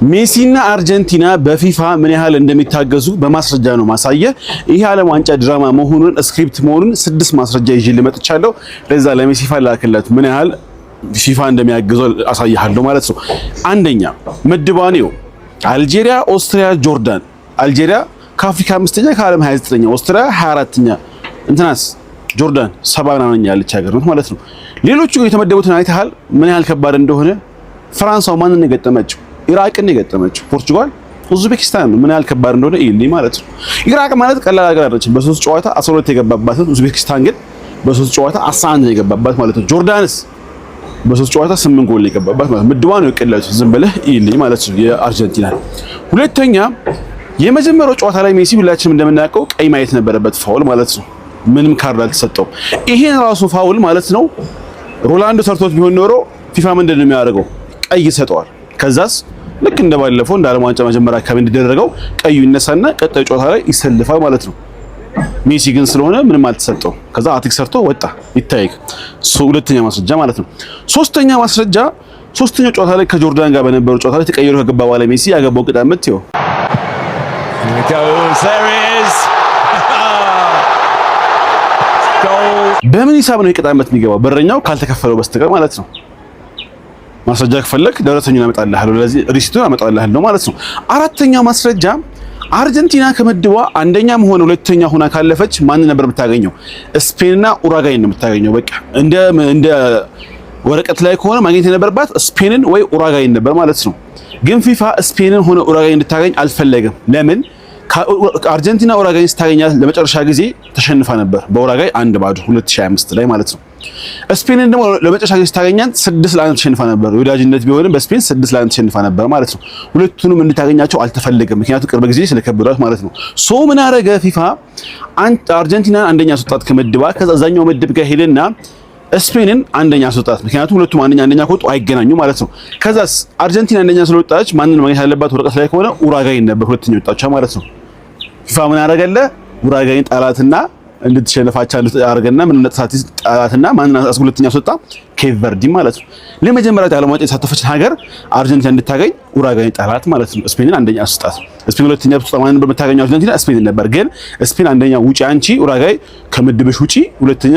ሜሲና አርጀንቲና በፊፋ ምን ያህል እንደሚታገዙ በማስረጃ ነው ማሳየ። ይሄ ዓለም ዋንጫ ድራማ መሆኑን ስክሪፕት መሆኑን 6 ማስረጃ ይዤ ልመጥቻለሁ። ለዛ ለሜሲ ላከለት ምን ያህል ፊፋ እንደሚያግዘው አሳያለሁ ማለት ነው። አንደኛ ምድባኔው አልጄሪያ፣ ኦስትሪያ፣ ጆርዳን። አልጄሪያ ከአፍሪካ 5ኛ ከዓለም 29ኛ፣ ኦስትሪያ 24ኛ፣ እንትናስ ጆርዳን 70ኛ ያለች ሀገር ነው ማለት ነው። ሌሎቹ የተመደቡትን አይተሃል ምን ያህል ከባድ እንደሆነ። ፍራንሳው ማንን የገጠመችው? ኢራቅን የገጠመችው። ፖርቹጋል ኡዝቤኪስታን ምን ያህል ከባድ እንደሆነ ይልኝ ማለት ነው። ኢራቅ ማለት ቀላል ሀገር አይደለችም። በ3 ጨዋታ 12 የገባባት፣ ኡዝቤኪስታን ግን በ3 ጨዋታ 11 የገባባት ማለት ነው። ጆርዳንስ በ3 ጨዋታ 8 ጎል የገባባት ማለት ነው። ምድቧን ነው የቀለሉት ዝም ብለህ ይልኝ ማለት ነው የአርጀንቲና። ሁለተኛ የመጀመሪያው ጨዋታ ላይ ሜሲ ሁላችንም እንደምናውቀው ቀይ ማየት ነበረበት፣ ፋውል ማለት ነው። ምንም ካርድ አልተሰጠው። ይሄን ራሱ ፋውል ማለት ነው ሮላንዶ ሰርቶት ቢሆን ኖሮ ፊፋ ምንድን ነው የሚያደርገው? ቀይ ይሰጠዋል። ከዛስ ልክ እንደባለፈው እንደ ዓለም ዋንጫ መጀመሪያ አካባቢ እንደደረገው ቀዩ ይነሳና ቀጣዩ ጨዋታ ላይ ይሰልፋል ማለት ነው። ሜሲ ግን ስለሆነ ምንም አልተሰጠው። ከዛ አቲክ ሰርቶ ወጣ ይታይክ። ሁለተኛ ማስረጃ ማለት ነው። ሶስተኛ ማስረጃ ሶስተኛው ጨዋታ ላይ ከጆርዳን ጋር በነበረው ጨዋታ ላይ ተቀይሮ ከገባ በኋላ ሜሲ ያገባው ቅጣት ምት ይኸው በምን ሂሳብ ነው የቅጣት ምት የሚገባው? በረኛው ካልተከፈለው በስተቀር ማለት ነው። ማስረጃ ከፈለክ ደረሰኙን አመጣልሃለሁ፣ ለዚህ ሪሲቱን አመጣልሃለሁ ማለት ነው። አራተኛው ማስረጃ አርጀንቲና ከምድቧ አንደኛም ሆነ ሁለተኛ ሆና ካለፈች ማን ነበር የምታገኘው? ስፔንና ኡራጋይ ነው የምታገኘው። በቃ እንደ ወረቀት ላይ ከሆነ ማግኘት የነበረባት ስፔንን ወይ ኡራጋይን ነበር ማለት ነው። ግን ፊፋ ስፔንን ሆነ ኡራጋይ እንድታገኝ አልፈለገም። ለምን? አርጀንቲና ኡራጋይን ስታገኛት ለመጨረሻ ጊዜ ተሸንፋ ነበር በኡራጋይ 1-0 2025 ላይ ማለት ነው። ስፔንን ደግሞ ለመጨረሻ ጊዜ ስታገኛት 6-1 ተሸንፋ ነበር። ወዳጅነት ቢሆንም በስፔን 6-1 ተሸንፋ ነበር ማለት ነው። ሁለቱንም እንድታገኛቸው አልተፈለገም፣ ምክንያቱም ቅርብ ጊዜ ስለከበዷት ማለት ነው። ሶ ምን አደረገ ፊፋ? አርጀንቲናን አንደኛ አስወጣት ከምድባ። ከዛ አዛኛው ምድብ ጋር ሄደና ስፔንን አንደኛ አስወጣት፣ ምክንያቱም ሁለቱም አንደኛ ከወጡ አይገናኙ ማለት ነው። ከዛስ አርጀንቲና አንደኛ ስለወጣች ማንን ማግኘት ያለባት? ወረቀት ላይ ከሆነ ኡራጋይን ነበር ሁለተኛ ወጣቻ ማለት ነው። ፊፋ ምን አደረገለ? ኡራጋይን ጣላትና እንድትሸነፋቻ አድርገና ምን ነጥሳት ጣላትና ማንን ሁለተኛ አስወጣ? ኬፕ ቨርዲ ማለት ነው። ለመጀመሪያ ዓለም ዋንጫ የተሳተፈች ሀገር አርጀንቲና እንድታገኝ ኡራጋይን ጣላት ማለት ነው። ስፔንን አንደኛ አስወጣት። ስፔን ሁለተኛ አስወጣ። ማንን በመታገኘው አርጀንቲና ስፔን ነበር። ግን ስፔን አንደኛ ውጪ አንቺ ኡራጋይ ከምድብሽ ውጪ፣ ሁለተኛ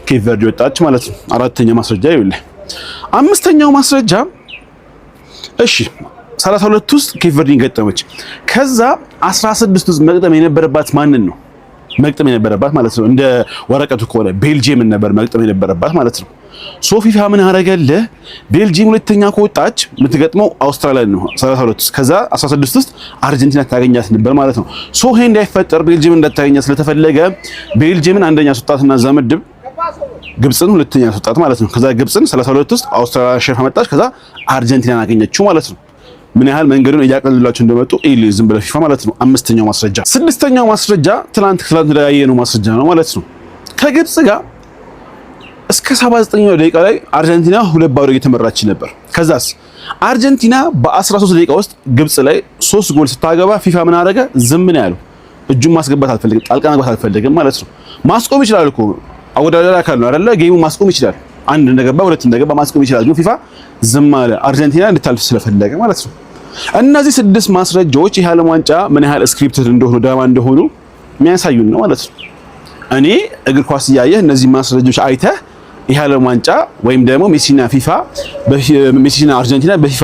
ኬፕ ቨርዲ ወጣች ማለት ነው። አራተኛ ማስረጃ ይኸውልህ። አምስተኛው ማስረጃ እሺ 32 ውስጥ ኬፕ ቨርዲን ገጠመች። ከዛ 16 ውስጥ መግጠም የነበረባት ማንን ነው? መግጠም የነበረባት ማለት ነው እንደ ወረቀቱ ከሆነ ቤልጂየምን ነበር መግጠም የነበረባት ማለት ነው። ሶ ፊፋ ምን አደረገልህ? ቤልጂየም ሁለተኛ ከወጣች የምትገጥመው አውስትራሊያ ነው 32 ውስጥ። ከዛ 16 ውስጥ አርጀንቲና ታገኛት ነበር ማለት ነው። ሶ ይሄ እንዳይፈጠር ቤልጂየም እንዳታገኛት ስለተፈለገ ቤልጂየምን አንደኛ አስወጣትና እዛ ምድብ ግብፅን ሁለተኛ አስወጣት ማለት ነው። ከዛ ግብፅን 32 ውስጥ አውስትራሊያ ሸርፋ መጣች። ከዛ አርጀንቲናን አገኘችው ማለት ነው። ምን ያህል መንገዱን እያቀለሉላችሁ እንደመጡ ኢሊ ዝም ብለ ፊፋ ማለት ነው። አምስተኛው ማስረጃ። ስድስተኛው ማስረጃ ትላንት ያየነው ማስረጃ ነው ማለት ነው። ከግብፅ ጋር እስከ 79ኛው ደቂቃ ላይ አርጀንቲና 2-0 እየተመራች ነበር። ከዛስ አርጀንቲና በ13 ደቂቃ ውስጥ ግብፅ ላይ 3 ጎል ስታገባ ፊፋ ምን አደረገ? ዝም ነው ያለው። እጁን ማስገባት አልፈልግም፣ ጣልቃ መግባት አልፈልግም ማለት ነው። ማስቆም ይችላል እኮ አወዳዳሪ አካል ነው አይደለ? ጌሙ ማስቆም ይችላል። አንድ እንደገባ ሁለት እንደገባ ማስቆም ይችላል። ግን ፊፋ ዝም አለ፣ አርጀንቲና እንድታልፍ ስለፈለገ ማለት ነው። እነዚህ 6 ማስረጃዎች የዓለም ዋንጫ ምን ያህል ስክሪፕትድ እንደሆኑ ድራማ እንደሆኑ የሚያሳዩን ነው ማለት ነው። እኔ እግር ኳስ እያየህ እነዚህ ማስረጃዎች አይተህ የዓለም ዋንጫ ወይም ደግሞ ሜሲና አርጀንቲና በፊፋ